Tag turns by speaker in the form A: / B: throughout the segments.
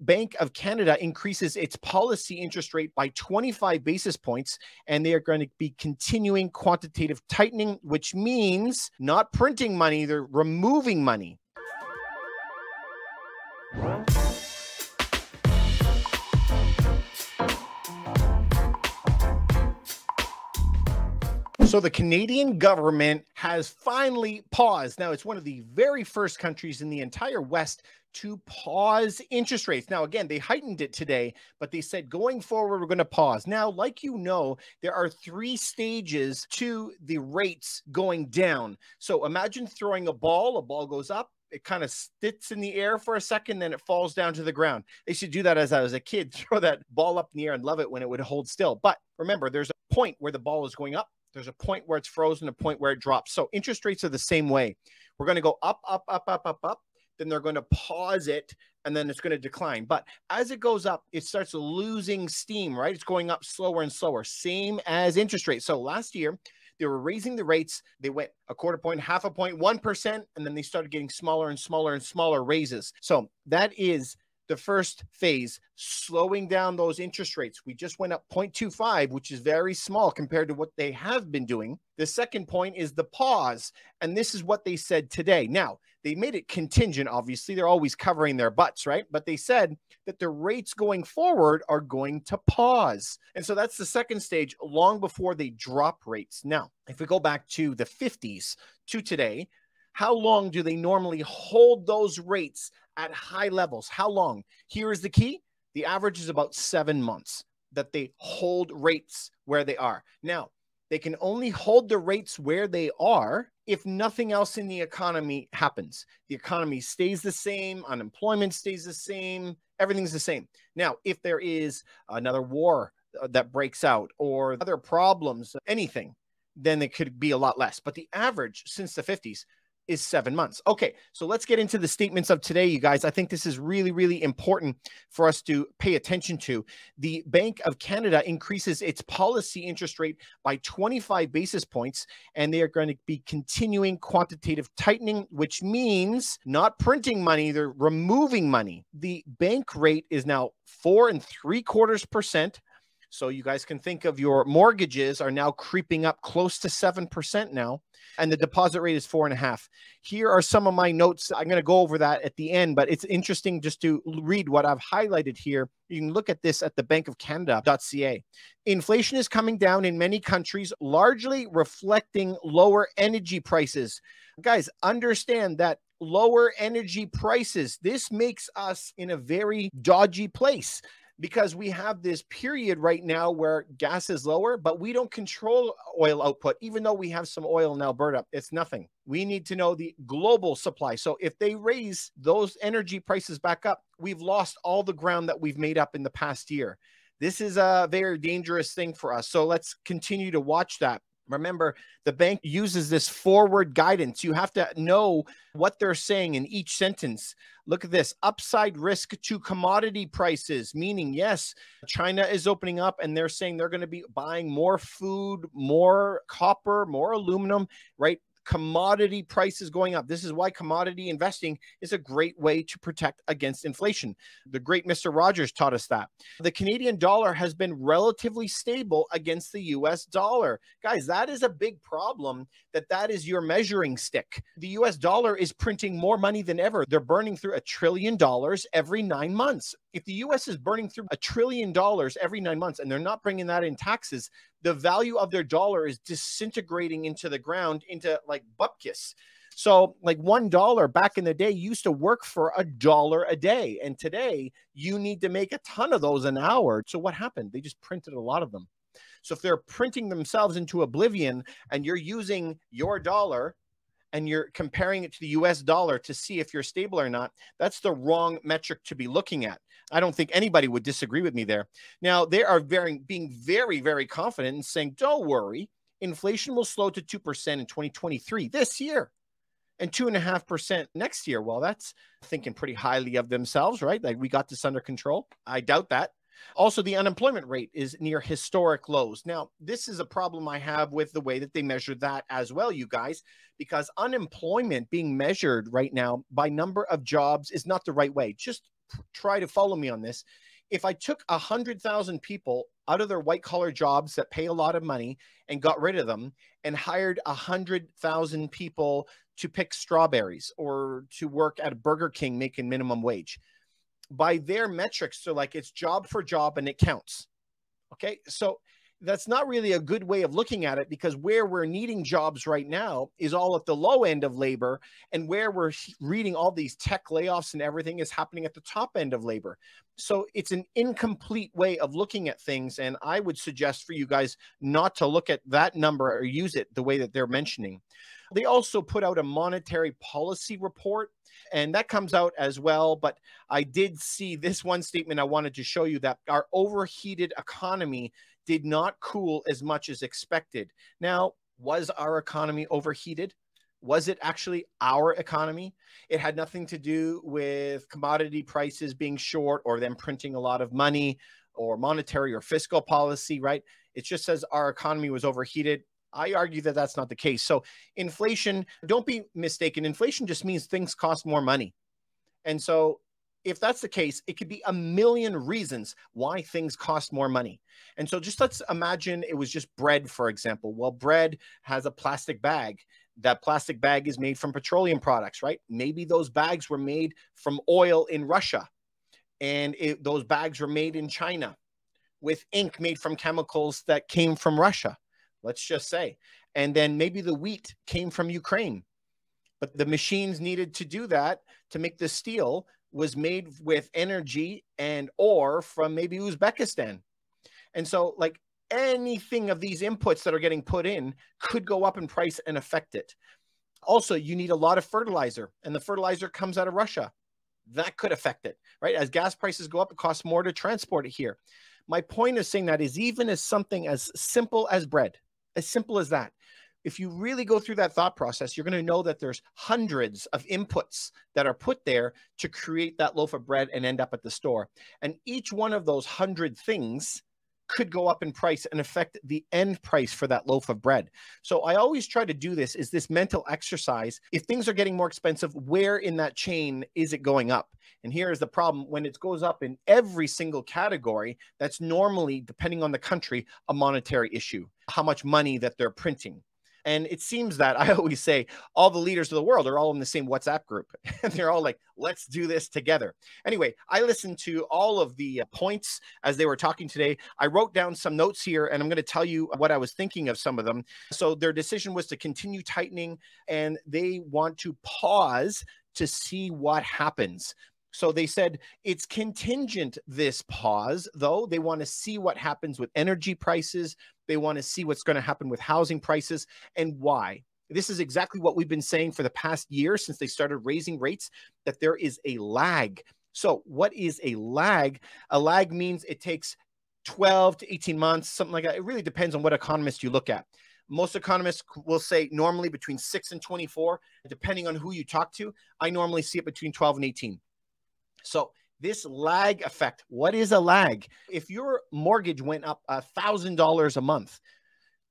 A: Bank of Canada increases its policy interest rate by 25 basis points, and they are going to be continuing quantitative tightening, which means not printing money, they're removing money. So the Canadian government has finally paused. Now, it's one of the very first countries in the entire West to pause interest rates. Now, again, they heightened it today, but they said going forward, we're going to pause. Now, like you know, there are 3 stages to the rates going down. So imagine throwing a ball goes up. It kind of sits in the air for a second, then it falls down to the ground. They should do that as I was a kid, throw that ball up in the air and love it when it would hold still. But remember, there's a point where the ball is going up. There's a point where it's frozen, a point where it drops. So interest rates are the same way. We're going to go up, up, up, up, up, up. Then they're going to pause it, and then it's going to decline. But as it goes up, it starts losing steam, right? It's going up slower and slower, same as interest rates. So last year, they were raising the rates. They went a quarter point, half a point, 1%, and then they started getting smaller and smaller and smaller raises. So that is the first phase, slowing down those interest rates. We just went up 0.25, which is very small compared to what they have been doing. The second point is the pause, and this is what they said today. Now, they made it contingent, obviously. They're always covering their butts, right? But they said that the rates going forward are going to pause. And so that's the second stage, long before they drop rates. Now, if we go back to the 50s to today, how long do they normally hold those rates at high levels? How long? Here is the key. The average is about 7 months that they hold rates where they are. Now, they can only hold the rates where they are if nothing else in the economy happens. The economy stays the same, unemployment stays the same, everything's the same. Now, if there is another war that breaks out or other problems, anything, then it could be a lot less. But the average since the 50s is 7 months. Okay, so let's get into the statements of today, you guys. I think this is really, really important for us to pay attention to. The Bank of Canada increases its policy interest rate by 25 basis points, and they are going to be continuing quantitative tightening, which means not printing money, they're removing money. The bank rate is now 4.75%. So you guys can think of your mortgages are now creeping up close to 7% now. And the deposit rate is 4.5%. Here are some of my notes. I'm going to go over that at the end, but it's interesting just to read what I've highlighted here. You can look at this at the bankofcanada.ca. Inflation is coming down in many countries, largely reflecting lower energy prices. Guys, understand that lower energy prices, this makes us in a very dodgy place, because we have this period right now where gas is lower, but we don't control oil output. Even though we have some oil in Alberta, it's nothing. We need to know the global supply. So if they raise those energy prices back up, we've lost all the ground that we've made up in the past year. This is a very dangerous thing for us. So let's continue to watch that. Remember, the bank uses this forward guidance. You have to know what they're saying in each sentence. Look at this. Upside risk to commodity prices, meaning, yes, China is opening up and they're saying they're going to be buying more food, more copper, more aluminum, right? Commodity prices going up. This is why commodity investing is a great way to protect against inflation. The great Mr. Rogers taught us that. The Canadian dollar has been relatively stable against the US dollar. Guys, that is a big problem, that is your measuring stick. The US dollar is printing more money than ever. They're burning through $1 trillion every 9 months. If the US is burning through $1 trillion every 9 months and they're not bringing that in taxes, the value of their dollar is disintegrating into the ground, into like bupkis. So like $1 back in the day used to work for $1 a day. And today you need to make a ton of those an hour. So what happened? They just printed a lot of them. So if they're printing themselves into oblivion and you're using your dollar and you're comparing it to the US dollar to see if you're stable or not, that's the wrong metric to be looking at. I don't think anybody would disagree with me there. Now, they are being very, very confident and saying, don't worry, inflation will slow to 2% in 2023, this year, and 2.5% next year. Well, that's thinking pretty highly of themselves, right? Like, we got this under control. I doubt that. Also, the unemployment rate is near historic lows. Now, this is a problem I have with the way that they measure that as well, you guys, because unemployment being measured right now by number of jobs is not the right way. Just try to follow me on this. If I took 100,000 people out of their white collar jobs that pay a lot of money and got rid of them and hired 100,000 people to pick strawberries or to work at a Burger King making minimum wage, by their metrics, so like it's job for job and it counts. Okay. So that's not really a good way of looking at it, because where we're needing jobs right now is all at the low end of labor, and where we're reading all these tech layoffs and everything is happening at the top end of labor. So it's an incomplete way of looking at things. And I would suggest for you guys not to look at that number or use it the way that they're mentioning. They also put out a monetary policy report, and that comes out as well. But I did see this one statement I wanted to show you, that our overheated economy did not cool as much as expected. Now, was our economy overheated? Was it actually our economy? It had nothing to do with commodity prices being short or them printing a lot of money or monetary or fiscal policy, right? It just says our economy was overheated. I argue that that's not the case. So inflation, don't be mistaken. Inflation just means things cost more money. And so if that's the case, it could be a million reasons why things cost more money. And so just let's imagine it was just bread, for example. Well, bread has a plastic bag. That plastic bag is made from petroleum products, right? Maybe those bags were made from oil in Russia, and those bags were made in China with ink made from chemicals that came from Russia, let's just say. And then maybe the wheat came from Ukraine, but the machines needed to do that to make the steel was made with energy and ore from maybe Uzbekistan. And so like anything of these inputs that are getting put in could go up in price and affect it. Also, you need a lot of fertilizer, and the fertilizer comes out of Russia. That could affect it, right? As gas prices go up, it costs more to transport it here. My point of saying that is, even as something as simple as bread, as simple as that, if you really go through that thought process, you're going to know that there's hundreds of inputs that are put there to create that loaf of bread and end up at the store. And each one of those 100 things could go up in price and affect the end price for that loaf of bread. So I always try to do this mental exercise. If things are getting more expensive, where in that chain is it going up? And here is the problem. When it goes up in every single category, that's normally, depending on the country, a monetary issue, how much money that they're printing. And it seems that, I always say, all the leaders of the world are all in the same WhatsApp group. And they're all like, let's do this together. Anyway, I listened to all of the points as they were talking today. I wrote down some notes here, and I'm going to tell you what I was thinking of some of them. So their decision was to continue tightening, and they want to pause to see what happens. So they said it's contingent, this pause, though. They want to see what happens with energy prices. They want to see what's going to happen with housing prices and why. This is exactly what we've been saying for the past year since they started raising rates, that there is a lag. So what is a lag? A lag means it takes 12 to 18 months, something like that. It really depends on what economist you look at. Most economists will say normally between 6 and 24, depending on who you talk to. I normally see it between 12 and 18. So this lag effect, what is a lag? If your mortgage went up $1,000 a month,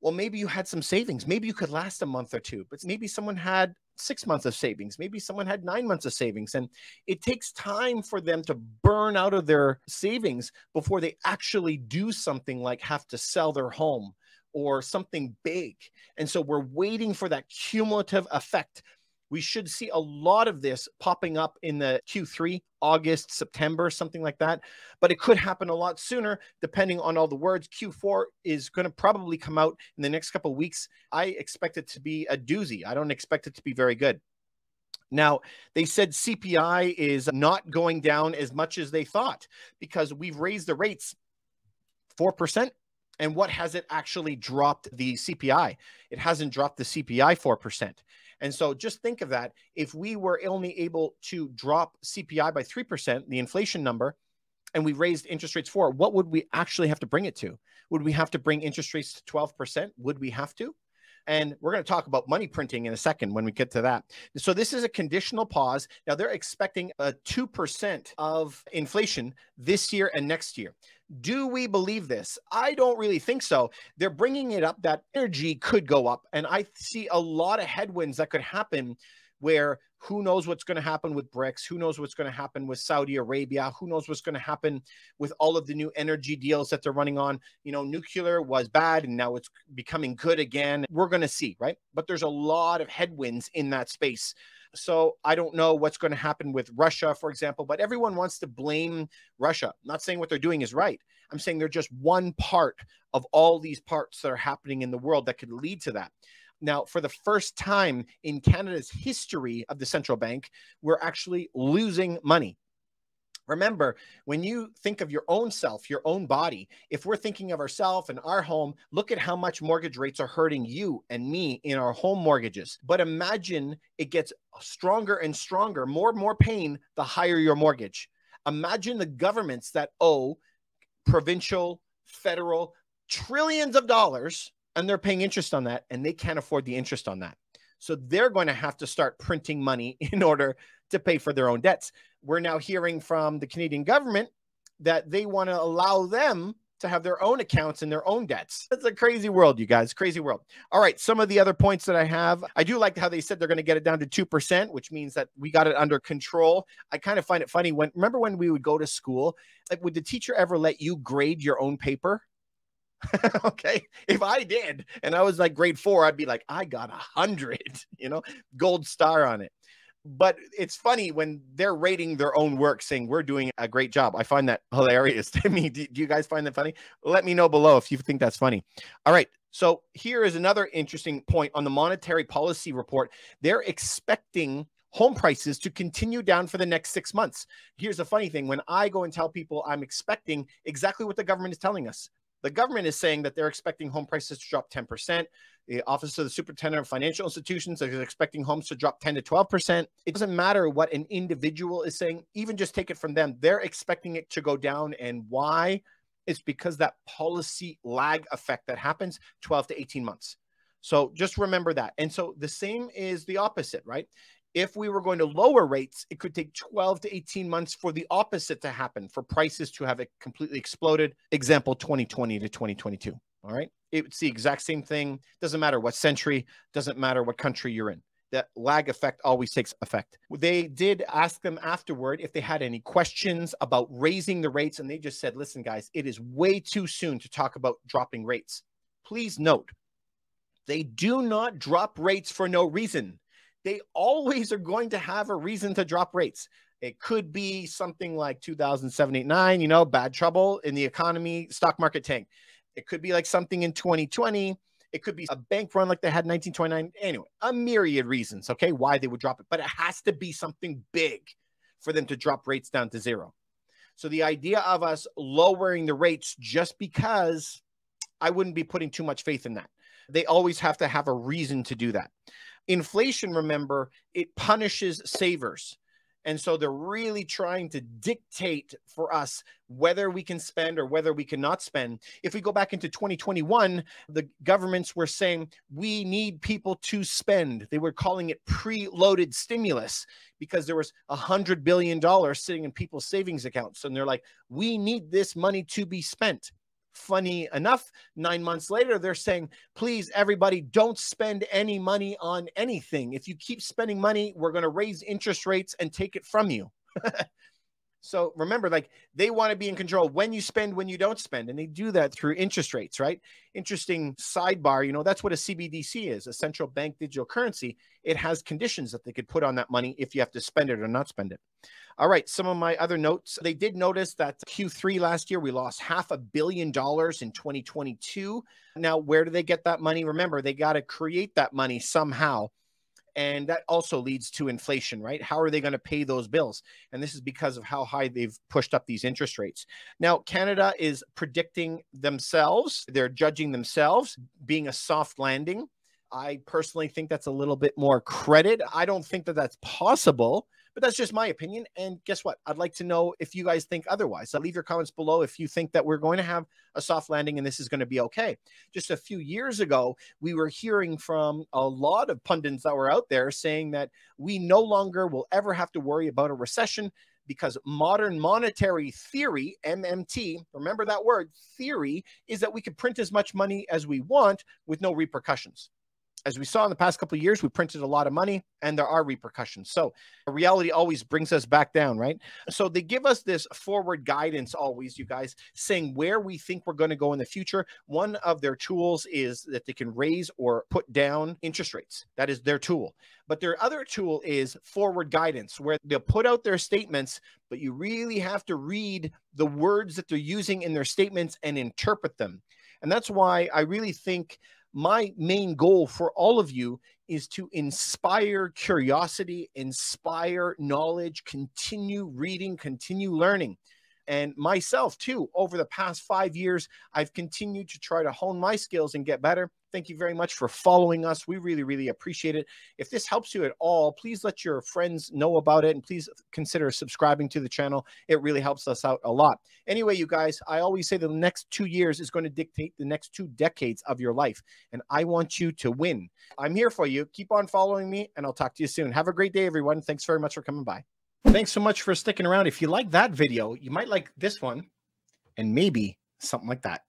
A: well, maybe you had some savings. Maybe you could last a month or two, but maybe someone had 6 months of savings. Maybe someone had 9 months of savings. And it takes time for them to burn out of their savings before they actually do something like have to sell their home or something big. And so we're waiting for that cumulative effect. We should see a lot of this popping up in the Q3, August, September, something like that. But it could happen a lot sooner, depending on all the words. Q4 is going to probably come out in the next couple of weeks. I expect it to be a doozy. I don't expect it to be very good. Now, they said CPI is not going down as much as they thought because we've raised the rates 4%. And what has it actually dropped the CPI? It hasn't dropped the CPI 4%. And so just think of that. If we were only able to drop CPI by 3%, the inflation number, and we raised interest rates 4%, what would we actually have to bring it to? Would we have to bring interest rates to 12%? Would we have to? And we're going to talk about money printing in a second when we get to that. So this is a conditional pause. Now they're expecting a 2% of inflation this year and next year. Do we believe this? I don't really think so. They're bringing it up that energy could go up. And I see a lot of headwinds that could happen where Who knows what's going to happen with BRICS? Who knows what's going to happen with Saudi Arabia? Who knows what's going to happen with all of the new energy deals that they're running on? You know, nuclear was bad and now it's becoming good again. We're going to see, right? But there's a lot of headwinds in that space. So I don't know what's going to happen with Russia, for example, but everyone wants to blame Russia. I'm not saying what they're doing is right. I'm saying they're just one part of all these parts that are happening in the world that could lead to that. Now, for the first time in Canada's history of the central bank, we're actually losing money. Remember, when you think of your own self, your own body, if we're thinking of ourselves and our home, look at how much mortgage rates are hurting you and me in our home mortgages. But imagine it gets stronger and stronger, more and more pain, the higher your mortgage. Imagine the governments that owe provincial, federal, trillions of dollars, and they're paying interest on that, and they can't afford the interest on that. So they're going to have to start printing money in order to pay for their own debts. We're now hearing from the Canadian government that they want to allow them to have their own accounts and their own debts. It's a crazy world, you guys, crazy world. All right, some of the other points that I have, I do like how they said they're going to get it down to 2%, which means that we got it under control. I kind of find it funny. Remember when we would go to school, like, would the teacher ever let you grade your own paper? Okay, if I did and I was like grade 4, I'd be like, I got 100, you know, gold star on it. But it's funny when they're rating their own work saying we're doing a great job. I find that hilarious to me. Do you guys find that funny? Let me know below if you think that's funny. All right, so here is another interesting point on the monetary policy report. They're expecting home prices to continue down for the next 6 months. Here's the funny thing. When I go and tell people I'm expecting exactly what the government is telling us, the government is saying that they're expecting home prices to drop 10%. The Office of the Superintendent of Financial Institutions is expecting homes to drop 10 to 12%. It doesn't matter what an individual is saying. Even just take it from them. They're expecting it to go down. And why? It's because that policy lag effect that happens 12 to 18 months. So just remember that. And so the same is the opposite, right? If we were going to lower rates, it could take 12 to 18 months for the opposite to happen, for prices to have it completely exploded. Example, 2020 to 2022. All right. It's the exact same thing. Doesn't matter what century, doesn't matter what country you're in. That lag effect always takes effect. They did ask them afterward if they had any questions about raising the rates. And they just said, listen, guys, it is way too soon to talk about dropping rates. Please note, they do not drop rates for no reason. They always are going to have a reason to drop rates. It could be something like 2007, 8, 9, you know, bad trouble in the economy, stock market tank. It could be like something in 2020. It could be a bank run like they had in 1929. Anyway, a myriad reasons, okay, why they would drop it. But it has to be something big for them to drop rates down to 0. So the idea of us lowering the rates just because, I wouldn't be putting too much faith in that. They always have to have a reason to do that. Inflation, remember, it punishes savers. And so they're really trying to dictate for us whether we can spend or whether we cannot spend. If we go back into 2021, the governments were saying we need people to spend. They were calling it preloaded stimulus because there was $100 billion sitting in people's savings accounts. And they're like, we need this money to be spent. Funny enough, 9 months later, they're saying, please, everybody, don't spend any money on anything. If you keep spending money, we're going to raise interest rates and take it from you. So remember, like, they want to be in control when you spend, when you don't spend. And they do that through interest rates, right? Interesting sidebar, you know, that's what a CBDC is, a central bank digital currency. It has conditions that they could put on that money if you have to spend it or not spend it. All right, some of my other notes. They did notice that Q3 last year, we lost $500 million in 2022. Now, where do they get that money? Remember, they got to create that money somehow. And that also leads to inflation, right? How are they going to pay those bills? And this is because of how high they've pushed up these interest rates. Now, Canada is predicting themselves. They're judging themselves being a soft landing. I personally think that's a little bit more credit. I don't think that that's possible, but that's just my opinion. And guess what? I'd like to know if you guys think otherwise. So leave your comments below if you think that we're going to have a soft landing and this is going to be okay. Just a few years ago, we were hearing from a lot of pundits that were out there saying that we no longer will ever have to worry about a recession because modern monetary theory, MMT, remember that word, theory, is that we can print as much money as we want with no repercussions. As we saw in the past couple of years, we printed a lot of money and there are repercussions. So reality always brings us back down, right? So they give us this forward guidance always, you guys, saying where we think we're going to go in the future. One of their tools is that they can raise or put down interest rates. That is their tool. But their other tool is forward guidance, where they'll put out their statements, but you really have to read the words that they're using in their statements and interpret them. And that's why I really think my main goal for all of you is to inspire curiosity, inspire knowledge, continue reading, continue learning. And myself too, over the past 5 years, I've continued to try to hone my skills and get better. Thank you very much for following us. We really, really appreciate it. If this helps you at all, please let your friends know about it and please consider subscribing to the channel. It really helps us out a lot. Anyway, you guys, I always say the next 2 years is going to dictate the next 2 decades of your life. And I want you to win. I'm here for you. Keep on following me and I'll talk to you soon. Have a great day, everyone. Thanks very much for coming by. Thanks so much for sticking around. If you like that video, you might like this one and maybe something like that.